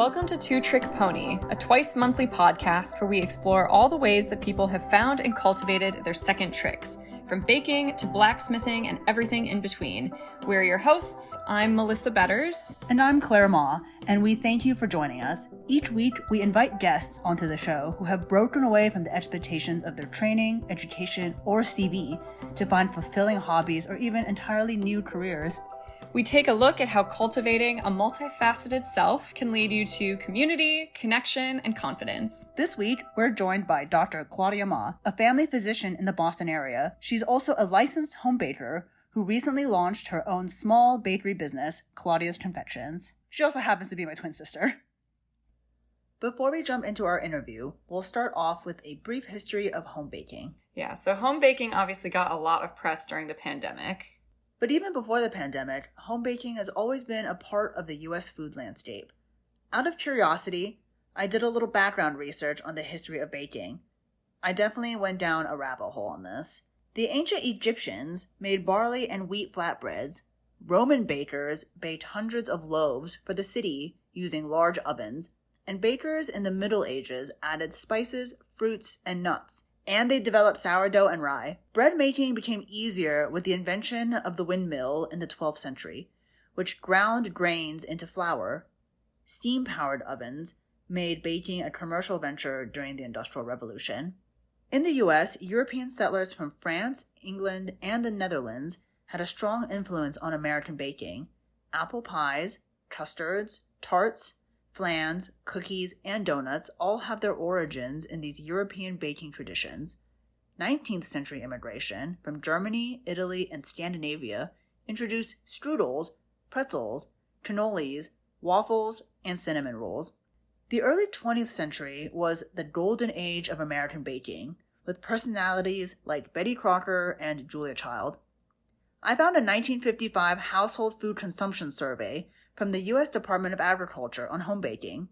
Welcome to Two Trick Pony, a twice-monthly podcast where we explore all the ways that people have found and cultivated their second tricks, from baking to blacksmithing and everything in between. We're your hosts. I'm Melissa Betters. And I'm Claire Ma, and we thank you for joining us. Each week, we invite guests onto the show who have broken away from the expectations of their training, education, or CV to find fulfilling hobbies or even entirely new careers. We take a look at how cultivating a multifaceted self can lead you to community, connection, and confidence. This week, we're joined by Dr. Claudia Ma, a family physician in the Boston area. She's also a licensed home baker who recently launched her own small bakery business, Claudia's Confections. She also happens to be my twin sister. Before we jump into our interview, we'll start off with a brief history of home baking. Yeah, so home baking obviously got a lot of press during the pandemic. But even before the pandemic, home baking has always been a part of the U.S. food landscape. Out of curiosity, I did a little background research on the history of baking. I definitely went down a rabbit hole on this. The ancient Egyptians made barley and wheat flatbreads. Roman bakers baked hundreds of loaves for the city using large ovens, and bakers in the Middle Ages added spices, fruits, and nuts. And they developed sourdough and rye. Bread making became easier with the invention of the windmill in the 12th century, which ground grains into flour. Steam-powered ovens made baking a commercial venture during the Industrial Revolution. In the U.S., European settlers from France, England, and the Netherlands had a strong influence on American baking. Apple pies, custards, tarts, flans, cookies, and donuts all have their origins in these European baking traditions. 19th century immigration from Germany, Italy, and Scandinavia introduced strudels, pretzels, cannolis, waffles, and cinnamon rolls. The early 20th century was the golden age of American baking, with personalities like Betty Crocker and Julia Child. I found a 1955 household food consumption survey from the U.S. Department of Agriculture on home baking.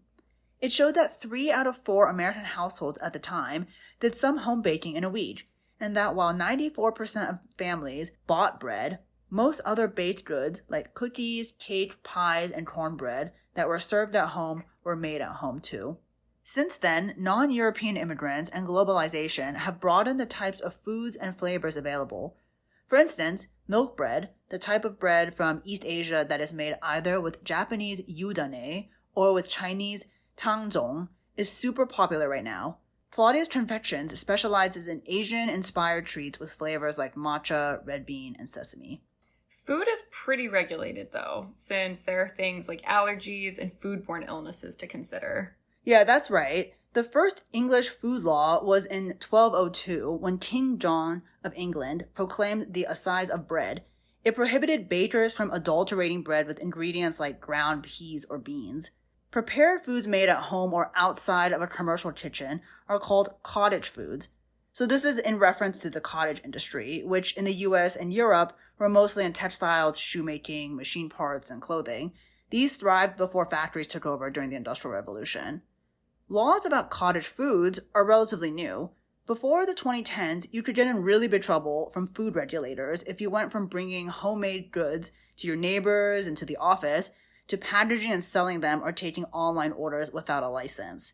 It showed that 3 out of 4 American households at the time did some home baking in a week, and that while 94% of families bought bread, most other baked goods like cookies, cake, pies, and cornbread that were served at home were made at home too. Since then, non-European immigrants and globalization have broadened the types of foods and flavors available. For instance, milk bread, the type of bread from East Asia that is made either with Japanese yudane or with Chinese tangzhong, is super popular right now. Claudia's Confections specializes in Asian-inspired treats with flavors like matcha, red bean, and sesame. Food is pretty regulated, though, since there are things like allergies and foodborne illnesses to consider. Yeah, that's right. The first English food law was in 1202 when King John of England proclaimed the assize of bread. It prohibited bakers from adulterating bread with ingredients like ground peas or beans. Prepared foods made at home or outside of a commercial kitchen are called cottage foods. So this is in reference to the cottage industry, which in the US and Europe were mostly in textiles, shoemaking, machine parts, and clothing. These thrived before factories took over during the Industrial Revolution. Laws about cottage foods are relatively new. Before the 2010s, you could get in really big trouble from food regulators if you went from bringing homemade goods to your neighbors and to the office to packaging and selling them or taking online orders without a license.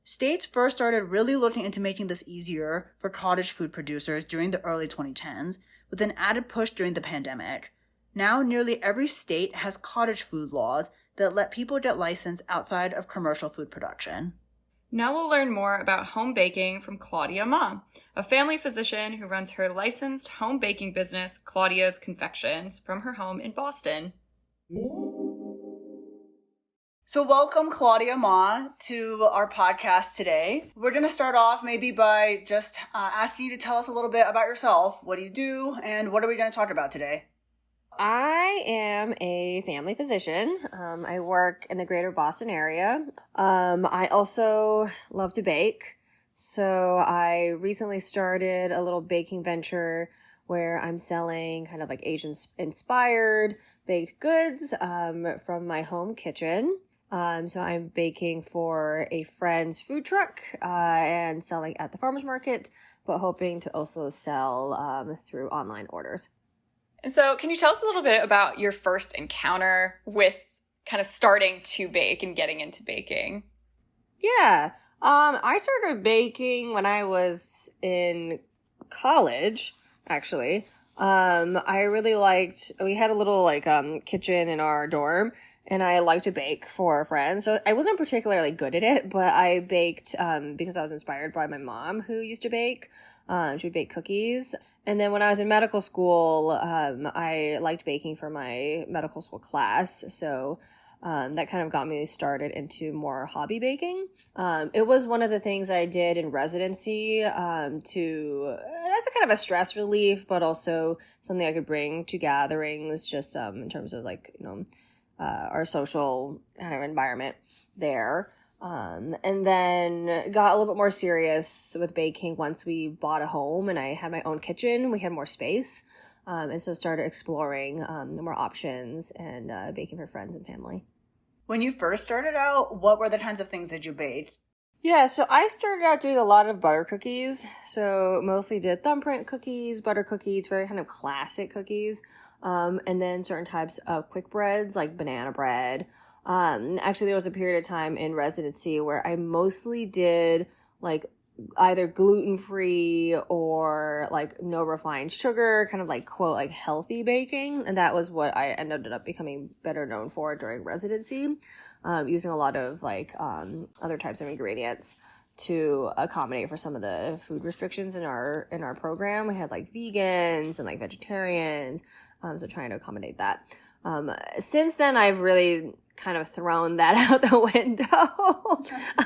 States first started really looking into making this easier for cottage food producers during the early 2010s, with an added push during the pandemic. Now, nearly every state has cottage food laws that let people get licensed outside of commercial food production. Now we'll learn more about home baking from Claudia Ma, a family physician who runs her licensed home baking business, Claudia's Confections, from her home in Boston. So welcome, Claudia Ma, to our podcast today. We're going to start off maybe by just asking you to tell us a little bit about yourself. What do you do, and what are we going to talk about today? I am a family physician. I work in the greater Boston area. I also love to bake. So I recently started a little baking venture where I'm selling kind of like Asian-inspired baked goods from my home kitchen. So I'm baking for a friend's food truck and selling at the farmer's market, but hoping to also sell through online orders. And so can you tell us a little bit about your first encounter with kind of starting to bake and getting into baking? Yeah. I started baking when I was in college, actually. I really liked, we had a little kitchen in our dorm, and I liked to bake for friends. So I wasn't particularly good at it, but I baked, because I was inspired by my mom who used to bake. She would bake cookies. And then when I was in medical school, I liked baking for my medical school class. So that kind of got me started into more hobby baking. It was one of the things I did in residency as a kind of a stress relief, but also something I could bring to gatherings just in terms of our social kind of environment there. And then got a little bit more serious with baking once we bought a home and I had my own kitchen. We had more space. And so started exploring more options and baking for friends and family. When you first started out, what were the kinds of things that you baked? Yeah, so I started out doing a lot of butter cookies. So mostly did thumbprint cookies, butter cookies, very kind of classic cookies. And then certain types of quick breads like banana bread. Actually, there was a period of time in residency where I mostly did either gluten-free or no refined sugar, kind of quote, healthy baking. And that was what I ended up becoming better known for during residency, using a lot of other types of ingredients to accommodate for some of the food restrictions in our program. We had vegans and vegetarians, so trying to accommodate that. Since then, I've really kind of thrown that out the window.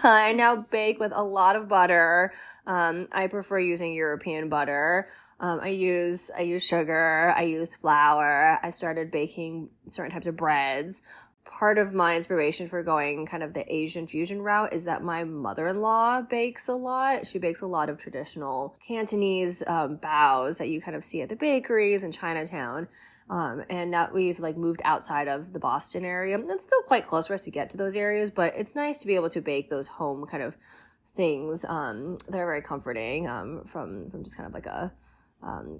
I now bake with a lot of butter. I prefer using European butter. I use sugar. I use flour. I started baking certain types of breads. Part of my inspiration for going kind of the Asian fusion route is that my mother-in-law bakes a lot. She bakes a lot of traditional Cantonese baos that you kind of see at the bakeries in Chinatown. And now we've moved outside of the Boston area. It's still quite close for us to get to those areas, but it's nice to be able to bake those home kind of things that are very comforting from just kind of a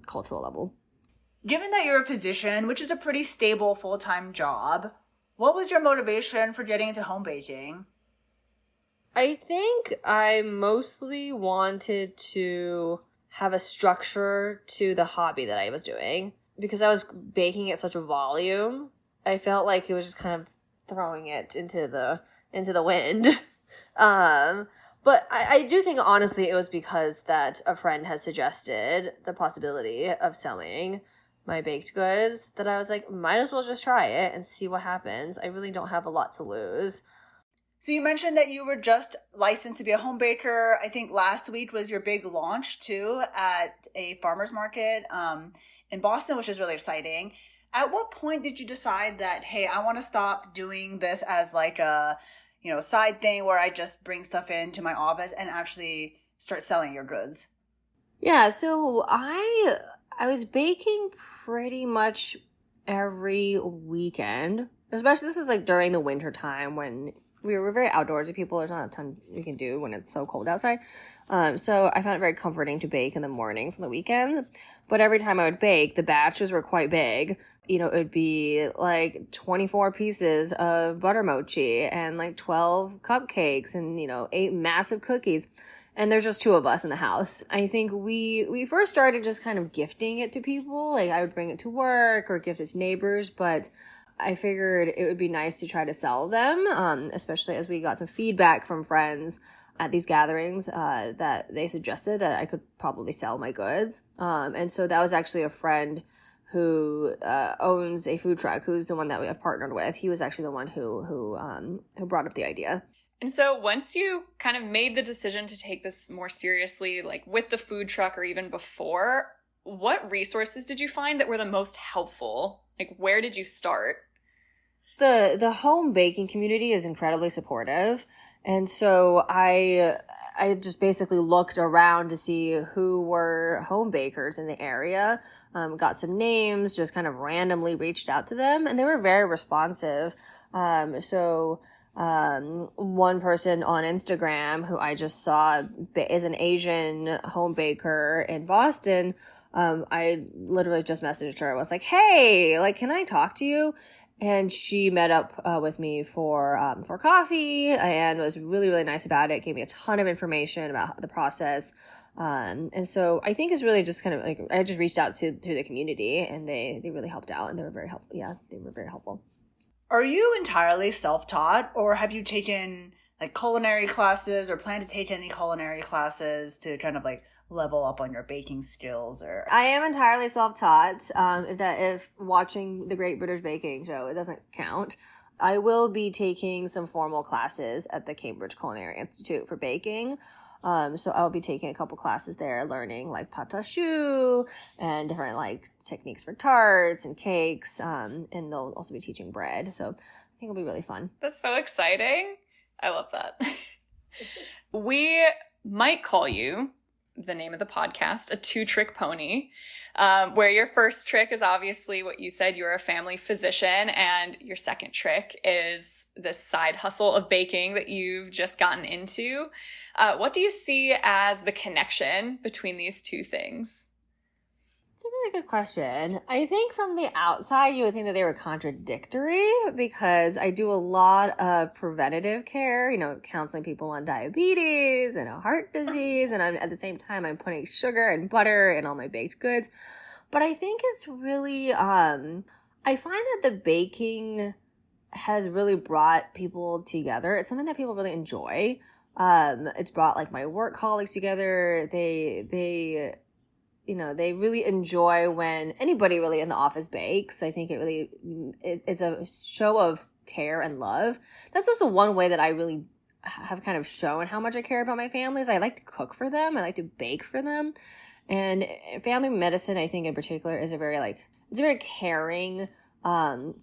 cultural level. Given that you're a physician, which is a pretty stable full-time job, what was your motivation for getting into home baking? I think I mostly wanted to have a structure to the hobby that I was doing. Because I was baking at such a volume, I felt like it was just kind of throwing it into the wind. But I do think, honestly, it was because that a friend had suggested the possibility of selling my baked goods that I was like, might as well just try it and see what happens. I really don't have a lot to lose. So you mentioned that you were just licensed to be a home baker. I think last week was your big launch too at a farmer's market in Boston, which is really exciting. At what point did you decide that, hey, I want to stop doing this as a side thing where I just bring stuff into my office and actually start selling your goods? Yeah, so I was baking pretty much every weekend. Especially this is during the winter time when we were very outdoorsy people. There's not a ton we can do when it's so cold outside. So I found it very comforting to bake in the mornings and the weekends. But every time I would bake, the batches were quite big. It would be 24 pieces of butter mochi and 12 cupcakes and, 8 massive cookies. And there's just 2 of us in the house. I think we first started just kind of gifting it to people. I would bring it to work or gift it to neighbors, but I figured it would be nice to try to sell them, especially as we got some feedback from friends at these gatherings that they suggested that I could probably sell my goods. And so that was actually a friend who owns a food truck, who's the one that we have partnered with. He was actually the one who brought up the idea. And so once you kind of made the decision to take this more seriously, with the food truck or even before, what resources did you find that were the most helpful? Where did you start? The home baking community is incredibly supportive. And so I just basically looked around to see who were home bakers in the area, got some names, just kind of randomly reached out to them, and they were very responsive. So one person on Instagram who I just saw is an Asian home baker in Boston. I literally just messaged her. I was like, hey, can I talk to you? And she met up with me for coffee and was really, really nice about it. Gave me a ton of information about the process. And so I think it's really just kind of like, I just reached out to the community, and they really helped out, and they were very helpful. Yeah, they were very helpful. Are you entirely self-taught, or have you taken like culinary classes or plan to take any culinary classes to kind of like level up on your baking skills? Or I am entirely self-taught. If watching the Great British Baking Show, it doesn't count. I will be taking some formal classes at the Cambridge Culinary Institute for baking. So I'll be taking a couple classes there, learning like pâte à choux and different like techniques for tarts and cakes. And they'll also be teaching bread. So I think it'll be really fun. That's so exciting. I love that. We might call you, the name of the podcast, a two-trick pony, where your first trick is obviously what you said, you're a family physician, and your second trick is this side hustle of baking that you've just gotten into. What do you see as the connection between these two things? It's a really good question. I think from the outside, you would think that they were contradictory, because I do a lot of preventative care, counseling people on diabetes and heart disease. And at the same time, I'm putting sugar and butter in all my baked goods. But I think it's really, I find that the baking has really brought people together. It's something that people really enjoy. It's brought like my work colleagues together. They really enjoy when anybody really in the office bakes. I think it's a show of care and love. That's also one way that I really have kind of shown how much I care about my families. I like to cook for them. I like to bake for them. And family medicine, I think in particular, is a very caring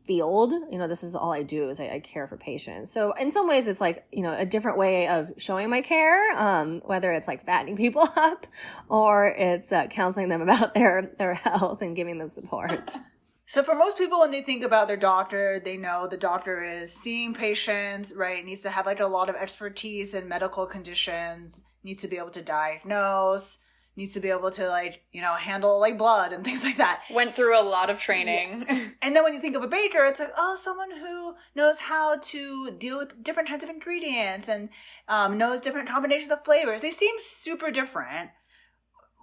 field. This is all I do is I care for patients. So in some ways it's like, a different way of showing my care, whether it's like fattening people up or it's counseling them about their health and giving them support. So for most people, when they think about their doctor, they know the doctor is seeing patients, right? Needs to have like a lot of expertise in medical conditions, needs to be able to diagnose, needs to be able to handle like blood and things like that. Went through a lot of training. Yeah. And then when you think of a baker, it's like, someone who knows how to deal with different kinds of ingredients and knows different combinations of flavors. They seem super different.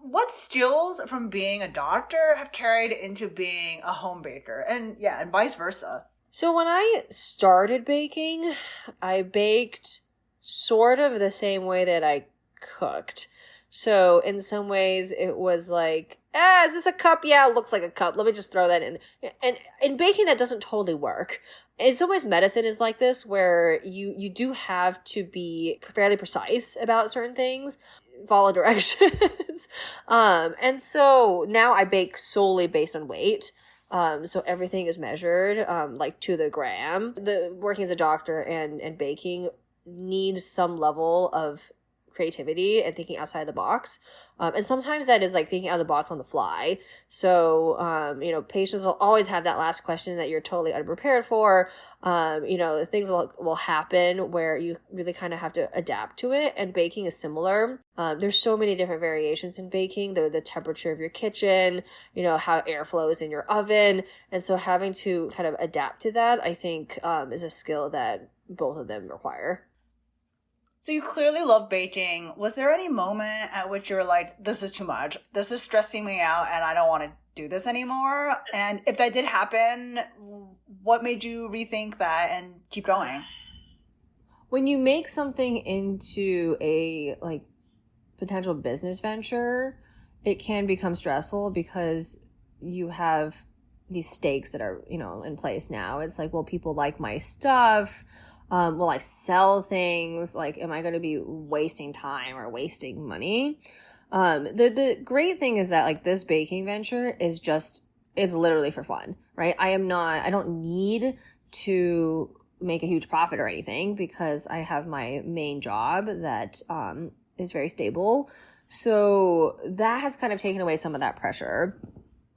What skills from being a doctor have carried into being a home baker? And vice versa. So when I started baking, I baked sort of the same way that I cooked. So in some ways it was like, is this a cup? Yeah, it looks like a cup. Let me just throw that in. And in baking, that doesn't totally work. In some ways, medicine is like this, where you do have to be fairly precise about certain things, follow directions. And so now I bake solely based on weight. So everything is measured, to the gram. Working as a doctor and baking needs some level of creativity and thinking outside the box. And sometimes that is like thinking out of the box on the fly. So, patients will always have that last question that you're totally unprepared for. Things will happen where you really kind of have to adapt to it. And baking is similar. There's so many different variations in baking, the temperature of your kitchen, how air flows in your oven. And so having to kind of adapt to that, I think, is a skill that both of them require. So you clearly love baking. Was there any moment at which you were like, this is too much, this is stressing me out, and I don't want to do this anymore? And if that did happen, what made you rethink that and keep going? When you make something into a potential business venture, it can become stressful because you have these stakes that are, in place now. It's like, will people like my stuff? Will I sell things? Am I going to be wasting time or wasting money? The great thing is that this baking venture is literally for fun, right? I don't need to make a huge profit or anything because I have my main job that, is very stable. So that has kind of taken away some of that pressure.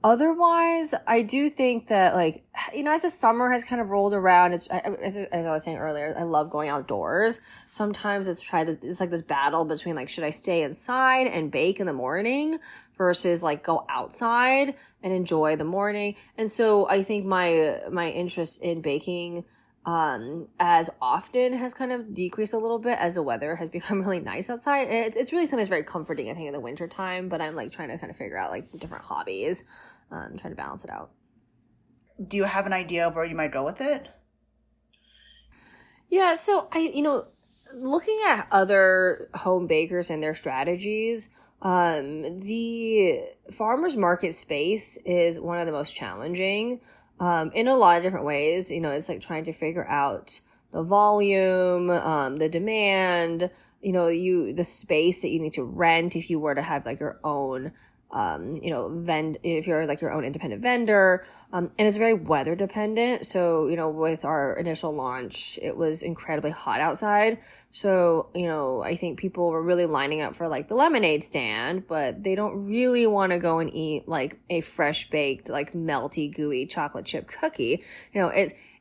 Otherwise, I do think that, like, you know, as the summer has kind of rolled around, as I was saying earlier, I love going outdoors. Sometimes it's like this battle between, like, should I stay inside and bake in the morning versus, like, go outside and enjoy the morning. And so I think my interest in baking as often has kind of decreased a little bit as the weather has become really nice outside. It's really something that's very comforting, I think, in the winter time, but I'm like trying to kind of figure out like different hobbies, trying to balance it out. Do you have an idea of where you might go with it? Yeah, so looking at other home bakers and their strategies, the farmers market space is one of the most challenging. In a lot of different ways. You know, it's like trying to figure out the volume, the demand, the space that you need to rent if you were to have like your own, if you're like your own independent vendor. And it's very weather dependent. So, with our initial launch, it was incredibly hot outside. So, I think people were really lining up for like the lemonade stand, but they don't really want to go and eat like a fresh baked, like melty, gooey chocolate chip cookie.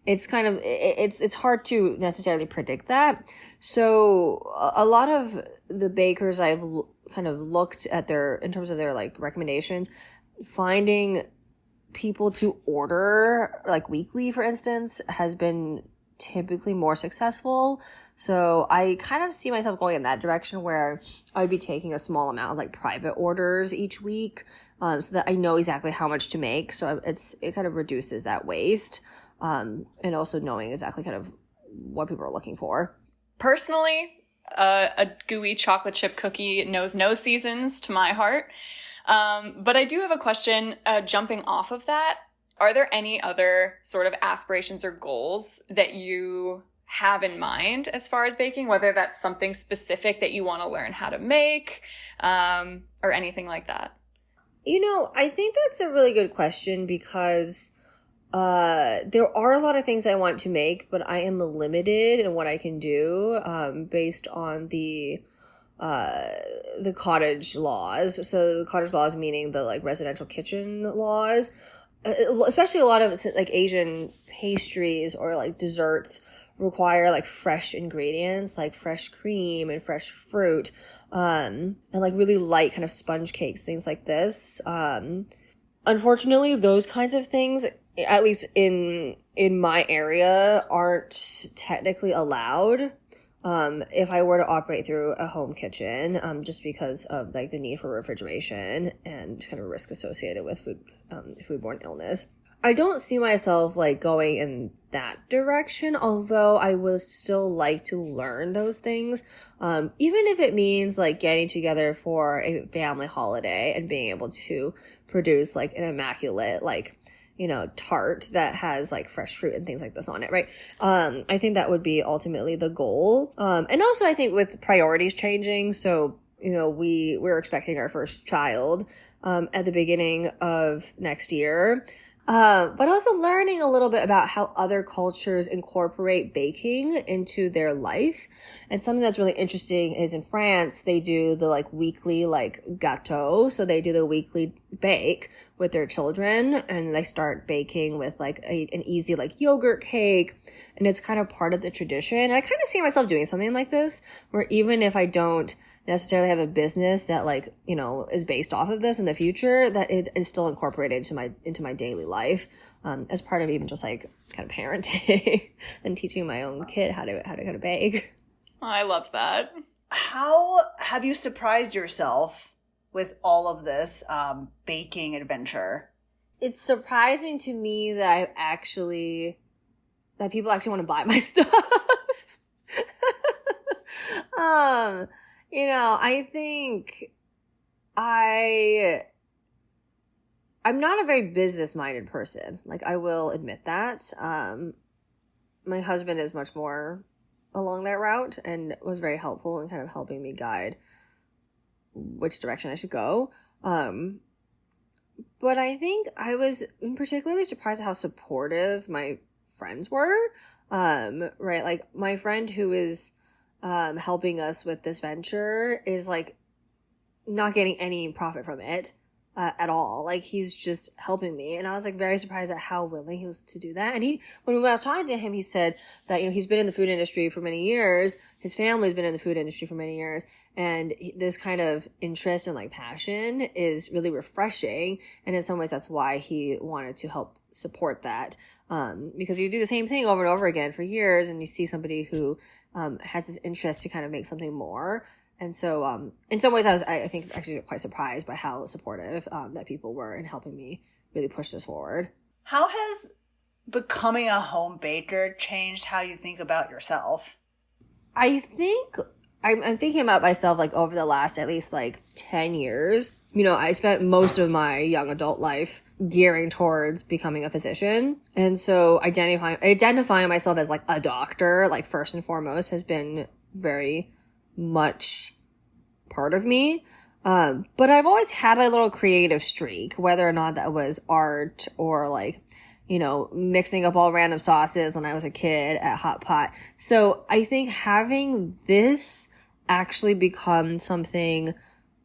It's kind of, it's hard to necessarily predict that. So a lot of the bakers I've kind of looked at in terms of their like recommendations, finding people to order like weekly, for instance, has been typically more successful. So I kind of see myself going in that direction where I would be taking a small amount of like private orders each week, so that I know exactly how much to make. So it kind of reduces that waste, and also knowing exactly kind of what people are looking for. Personally, a gooey chocolate chip cookie knows no seasons to my heart. But I do have a question, jumping off of that. Are there any other sort of aspirations or goals that you have in mind as far as baking, whether that's something specific that you want to learn how to make, or anything like that? I think that's a really good question because there are a lot of things I want to make, but I am limited in what I can do, based on the cottage laws. So the cottage laws meaning the like residential kitchen laws, especially a lot of like Asian pastries or like desserts require like fresh ingredients, like fresh cream and fresh fruit, and like really light kind of sponge cakes, things like this. Unfortunately, those kinds of things, at least in my area, aren't technically allowed. If I were to operate through a home kitchen, just because of like the need for refrigeration and kind of risk associated with foodborne illness. I don't see myself like going in that direction, although I would still like to learn those things. Even if it means like getting together for a family holiday and being able to produce like an immaculate, like, tart that has like fresh fruit and things like this on it, right? I think that would be ultimately the goal. And also I think with priorities changing, so, we're expecting our first child, at the beginning of next year. But also learning a little bit about how other cultures incorporate baking into their life. And something that's really interesting is in France, they do the like weekly like gâteau. So they do the weekly bake with their children and they start baking with like an easy like yogurt cake. And it's kind of part of the tradition. And I kind of see myself doing something like this where even if I don't necessarily have a business that like, is based off of this in the future, that it is still incorporated into my daily life, as part of even just like kind of parenting and teaching my own kid how to kind of bake. I love that. How have you surprised yourself with all of this baking adventure? It's surprising to me that that people actually want to buy my stuff. I think I'm not a very business-minded person. Like, I will admit that. My husband is much more along that route and was very helpful in kind of helping me guide which direction I should go. But I think I was particularly surprised at how supportive my friends were. Right? Like, my friend who is helping us with this venture is like not getting any profit from it. at all. Like, he's just helping me. And I was like very surprised at how willing he was to do that. And when I was talking to him, he said that, he's been in the food industry for many years. His family's been in the food industry for many years. And this kind of interest and like passion is really refreshing. And in some ways, that's why he wanted to help support that. Because you do the same thing over and over again for years, and you see somebody who, has this interest to kind of make something more. And so, in some ways, I think actually quite surprised by how supportive, that people were in helping me really push this forward. How has becoming a home baker changed how you think about yourself? I think I'm thinking about myself like over the last at least like 10 years. I spent most of my young adult life gearing towards becoming a physician. And so identifying myself as like a doctor, like first and foremost, has been very much part of me. But I've always had a little creative streak, whether or not that was art or like, mixing up all random sauces when I was a kid at Hot Pot. So I think having this actually become something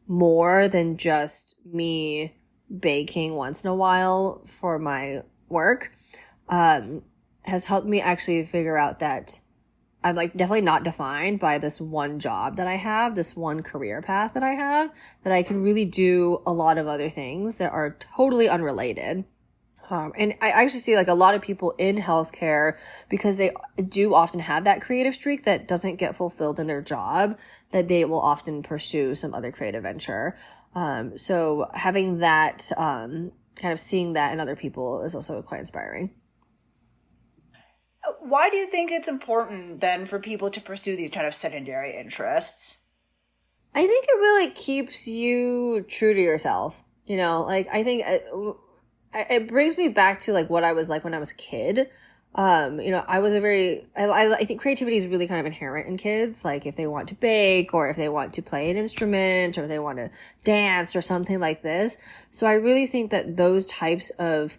more than just me baking once in a while for my work, has helped me actually figure out that I'm like definitely not defined by this one job that I have, this one career path that I have, that I can really do a lot of other things that are totally unrelated. And I actually see like a lot of people in healthcare, because they do often have that creative streak that doesn't get fulfilled in their job, that they will often pursue some other creative venture. So having that, kind of seeing that in other people is also quite inspiring. Why do you think it's important then for people to pursue these kind of secondary interests? I think it really keeps you true to yourself. I think it brings me back to like what I was like when I was a kid. I was I think creativity is really kind of inherent in kids. Like if they want to bake, or if they want to play an instrument, or if they want to dance or something like this. So I really think that those types of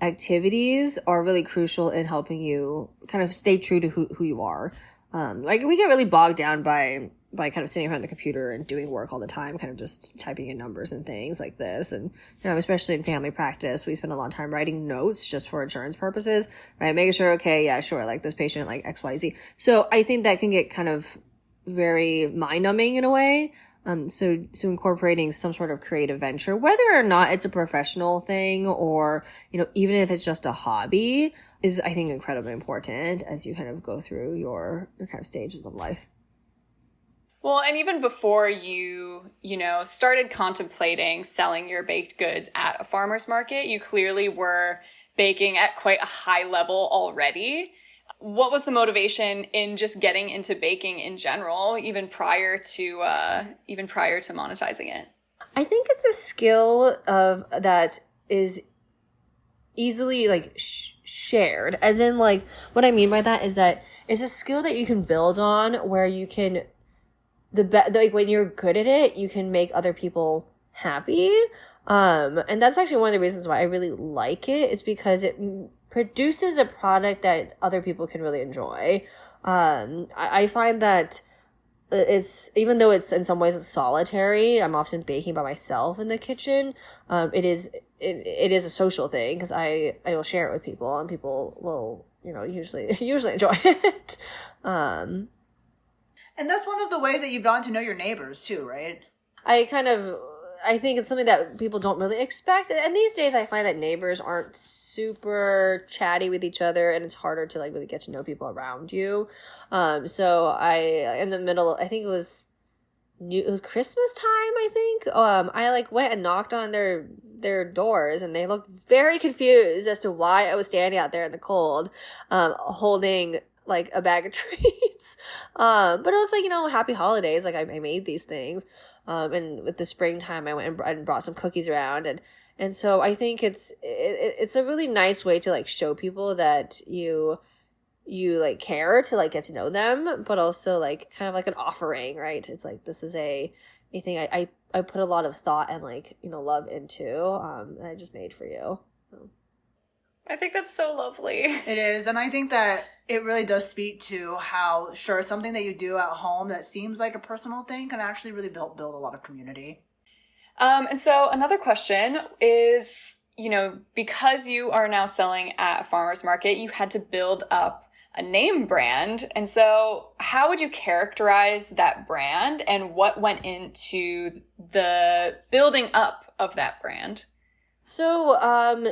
activities are really crucial in helping you kind of stay true to who you are. Like we get really bogged down by kind of sitting around the computer and doing work all the time, kind of just typing in numbers and things like this. And, especially in family practice, we spend a lot of time writing notes just for insurance purposes, right? Making sure, okay, yeah, sure, like this patient, like XYZ. So I think that can get kind of very mind numbing in a way. So incorporating some sort of creative venture, whether or not it's a professional thing or, even if it's just a hobby, is I think incredibly important as you kind of go through your kind of stages of life. Well, and even before you started contemplating selling your baked goods at a farmer's market, you clearly were baking at quite a high level already. What was the motivation in just getting into baking in general, even prior to monetizing it? I think it's a skill that is easily like shared. As in, like, what I mean by that is that it's a skill that you can build on, where you can like when you're good at it, you can make other people happy. And that's actually one of the reasons why I really like it, is because it produces a product that other people can really enjoy. I find that it's, even though it's in some ways solitary, I'm often baking by myself in the kitchen. It is a social thing, because I will share it with people, and people will, usually enjoy it. And that's one of the ways that you've gotten to know your neighbors too, right? I think it's something that people don't really expect. And these days I find that neighbors aren't super chatty with each other, and it's harder to like really get to know people around you. So in the middle, I think it was Christmas time, I think. I like went and knocked on their doors, and they looked very confused as to why I was standing out there in the cold, holding like a bag of treats. But it was like, happy holidays. Like I made these things. And with the springtime, I went and brought some cookies around. And so I think it's a really nice way to like show people that you like care, to like get to know them, but also like kind of like an offering, right? It's like, this is a thing I put a lot of thought and like, love into, that I just made for you. So. I think that's so lovely. It is. And I think that it really does speak to how, sure, something that you do at home that seems like a personal thing can actually really build a lot of community. And so another question is, because you are now selling at a farmer's market, you had to build up a name brand. And so how would you characterize that brand and what went into the building up of that brand? So,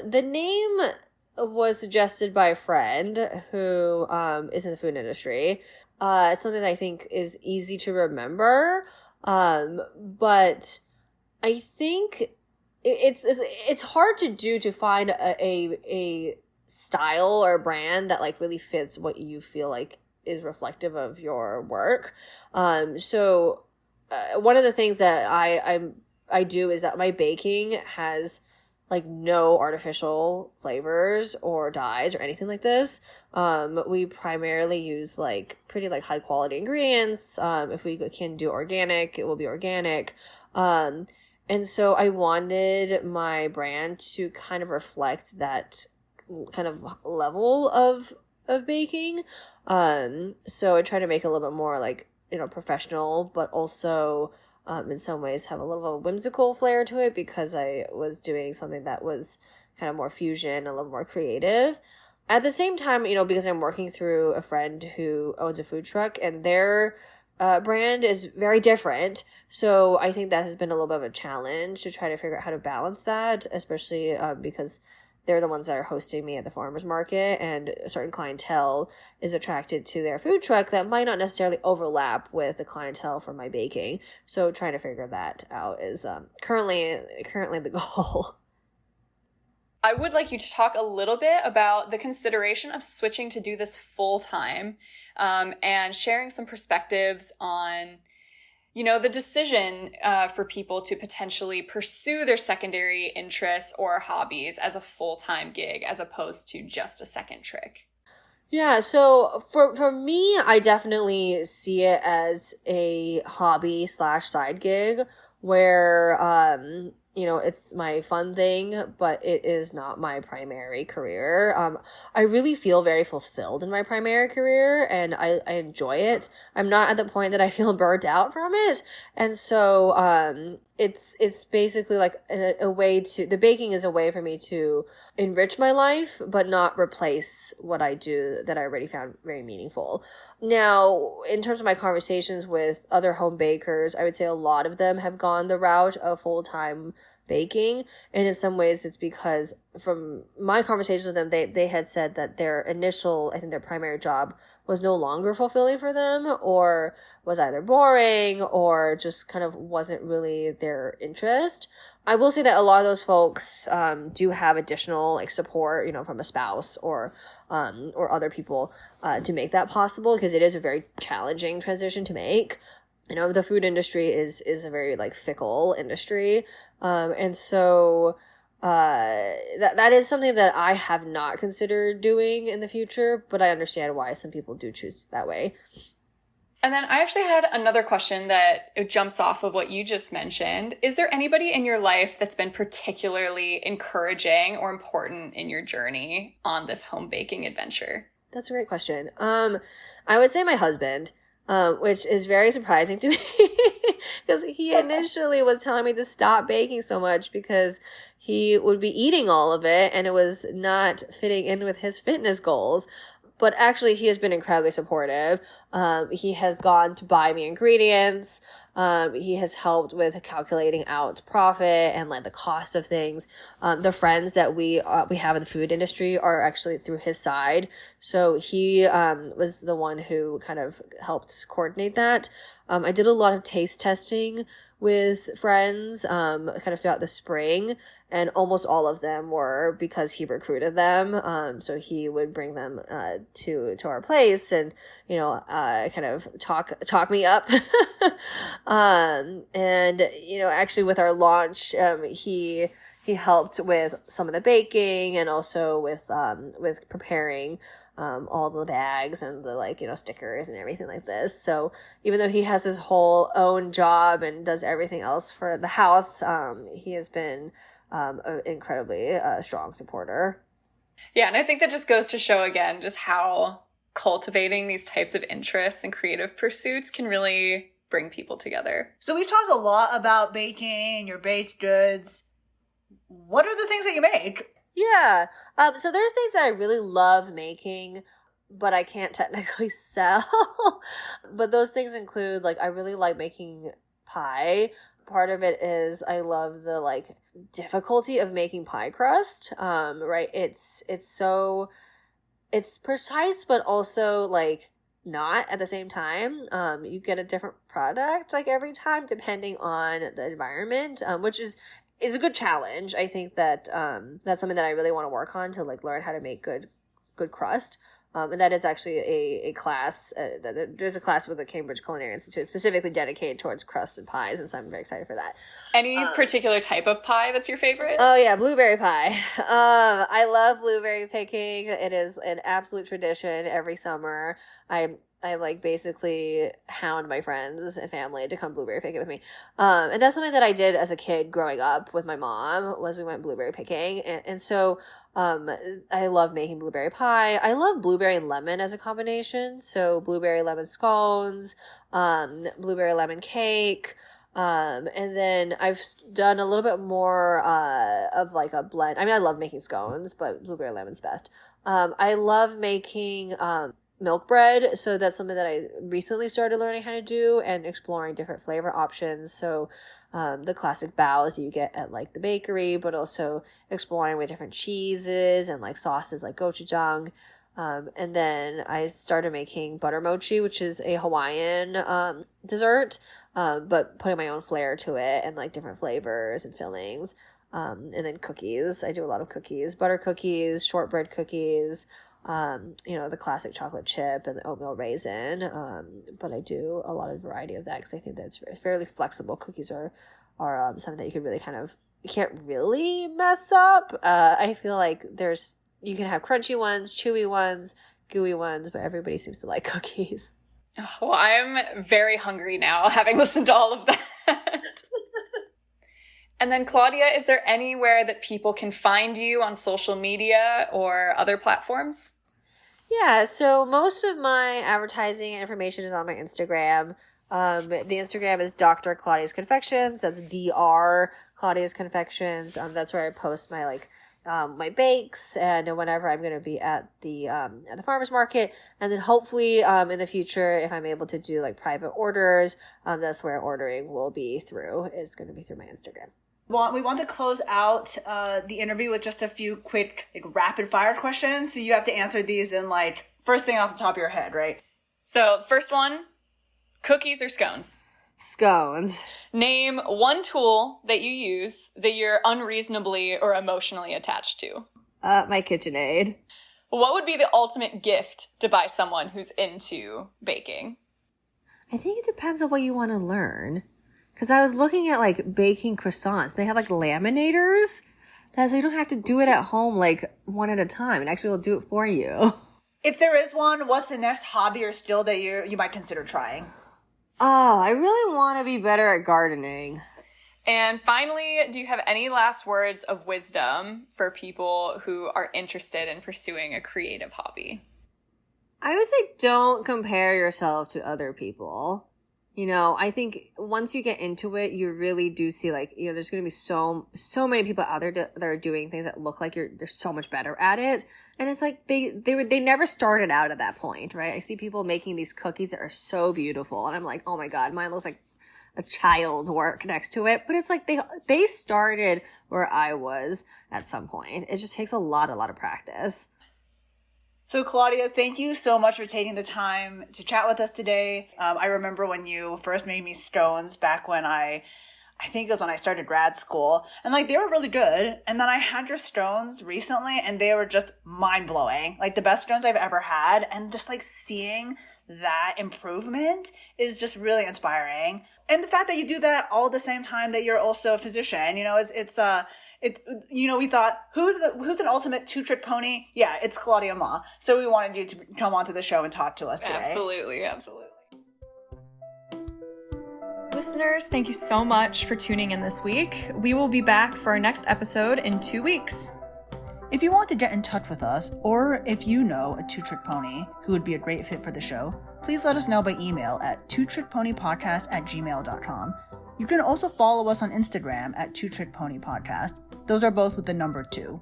the name was suggested by a friend who is in the food industry. It's something that I think is easy to remember, but I think it's hard to find a style or brand that like really fits what you feel like is reflective of your work. So one of the things that I do is that my baking has like no artificial flavors or dyes or anything like this. We primarily use like pretty like high quality ingredients. If we can do organic, it will be organic. And so I wanted my brand to kind of reflect that kind of level of baking. So I try to make it a little bit more like, professional, but also in some ways have a little of a whimsical flair to it because I was doing something that was kind of more fusion, a little more creative. At the same time, because I'm working through a friend who owns a food truck and their brand is very different. So I think that has been a little bit of a challenge to try to figure out how to balance that, especially because they're the ones that are hosting me at the farmer's market, and a certain clientele is attracted to their food truck that might not necessarily overlap with the clientele for my baking. So trying to figure that out is currently the goal. I would like you to talk a little bit about the consideration of switching to do this full time, and sharing some perspectives on the decision for people to potentially pursue their secondary interests or hobbies as a full-time gig as opposed to just a second trick. Yeah, so for me, I definitely see it as a hobby / side gig where, it's my fun thing, but it is not my primary career. I really feel very fulfilled in my primary career and I enjoy it. I'm not at the point that I feel burnt out from it. And so, it's basically like a way the baking is a way for me to enrich my life, but not replace what I do that I already found very meaningful. Now, in terms of my conversations with other home bakers, I would say a lot of them have gone the route of full-time baking. And in some ways it's because from my conversations with them, they had said that their primary job was no longer fulfilling for them or was either boring or just kind of wasn't really their interest. I will say that a lot of those folks do have additional like support, from a spouse or other people to make that possible because it is a very challenging transition to make. The food industry is a very like fickle industry. And so that is something that I have not considered doing in the future, but I understand why some people do choose that way. And then I actually had another question that jumps off of what you just mentioned. Is there anybody in your life that's been particularly encouraging or important in your journey on this home baking adventure? That's a great question. I would say my husband, which is very surprising to me because he initially was telling me to stop baking so much because he would be eating all of it and it was not fitting in with his fitness goals. But actually, he has been incredibly supportive. He has gone to buy me ingredients. He has helped with calculating out profit and like the cost of things. The friends that we have in the food industry are actually through his side. So he was the one who kind of helped coordinate that. I did a lot of taste testing with friends kind of throughout the spring, and almost all of them were because he recruited them. So he would bring them to our place and kind of talk me up. And actually with our launch, he helped with some of the baking and also with preparing all the bags and the stickers and everything like this. So even though he has his whole own job and does everything else for the house, he has been an incredibly strong supporter. Yeah, and I think that just goes to show again just how cultivating these types of interests and creative pursuits can really bring people together. So we've talked a lot about baking, your baked goods. What are the things that you make? Yeah. So there's things that I really love making, but I can't technically sell. But those things include, like, I really like making pie. Part of it is I love the, like, difficulty of making pie crust. Right? It's precise, but also, like, not at the same time. You get a different product, like, every time, depending on the environment, which is a good challenge. I think that that's something that I really want to work on, to, like, learn how to make good crust. And that is actually a class. There's a class with the Cambridge Culinary Institute specifically dedicated towards crusts and pies, and so I'm very excited for that. Any particular type of pie that's your favorite? Oh yeah, blueberry pie. I love blueberry picking. It is an absolute tradition every summer. I like basically hound my friends and family to come blueberry picking with me. And that's something that I did as a kid growing up with my mom, was we went blueberry picking. And so I love making blueberry pie. I love blueberry and lemon as a combination. So blueberry lemon scones, blueberry lemon cake. And then I've done a little bit more of like a blend. I mean, I love making scones, but blueberry lemon's best. I love making milk bread. So that's something that I recently started learning how to do and exploring different flavor options. So the classic baos you get at like the bakery, but also exploring with different cheeses and like sauces like gochujang. And then I started making butter mochi, which is a Hawaiian dessert, but putting my own flair to it and like different flavors and fillings. And then cookies. I do a lot of cookies, butter cookies, shortbread cookies, the classic chocolate chip and the oatmeal raisin. But I do a lot of variety of that because I think that it's fairly flexible. Cookies are something that you could really you can't really mess up. I feel like you can have crunchy ones, chewy ones, gooey ones, but everybody seems to like cookies. Well, I'm very hungry now, having listened to all of that. And then, Claudia, is there anywhere that people can find you on social media or other platforms? Yeah, so most of my advertising and information is on my Instagram. The Instagram is Dr. Claudia's Confections. That's Dr. Claudia's Confections. That's where I post my my bakes and whenever I'm going to be at the farmer's market. And then hopefully in the future, if I'm able to do like private orders, that's where ordering will be through. It's going to be through my Instagram. We want to close out the interview with just a few quick rapid fire questions. So you have to answer these in first thing off the top of your head, right? So first one, cookies or scones? Scones. Name one tool that you use that you're unreasonably or emotionally attached to. My KitchenAid. What would be the ultimate gift to buy someone who's into baking? I think it depends on what you want to learn. Because I was looking at baking croissants. They have laminators. So you don't have to do it at home one at a time. It actually will do it for you. If there is one, what's the next hobby or skill that you might consider trying? Oh, I really want to be better at gardening. And finally, do you have any last words of wisdom for people who are interested in pursuing a creative hobby? I would say don't compare yourself to other people. I think once you get into it, you really do see there's going to be so many people out there that are doing things that look like they're so much better at it. And it's they never started out at that point, right? I see people making these cookies that are so beautiful and I'm like, oh my God, mine looks like a child's work next to it. But it's they started where I was at some point. It just takes a lot of practice. So Claudia, thank you so much for taking the time to chat with us today. I remember when you first made me scones back when I think it was when I started grad school, and they were really good. And then I had your scones recently and they were just mind blowing, the best scones I've ever had. And just seeing that improvement is just really inspiring. And the fact that you do that all at the same time that you're also a physician, we thought, who's an ultimate two-trick pony? Yeah, it's Claudia Ma. So we wanted you to come onto the show and talk to us today. Absolutely. Listeners, thank you so much for tuning in this week. We will be back for our next episode in 2 weeks. If you want to get in touch with us, or if you know a two-trick pony who would be a great fit for the show, please let us know by email at twotrickponypodcast@gmail.com. You can also follow us on Instagram at twotrickponypodcast. Those are both with the number 2.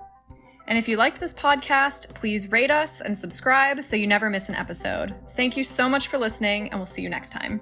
And if you liked this podcast, please rate us and subscribe so you never miss an episode. Thank you so much for listening, and we'll see you next time.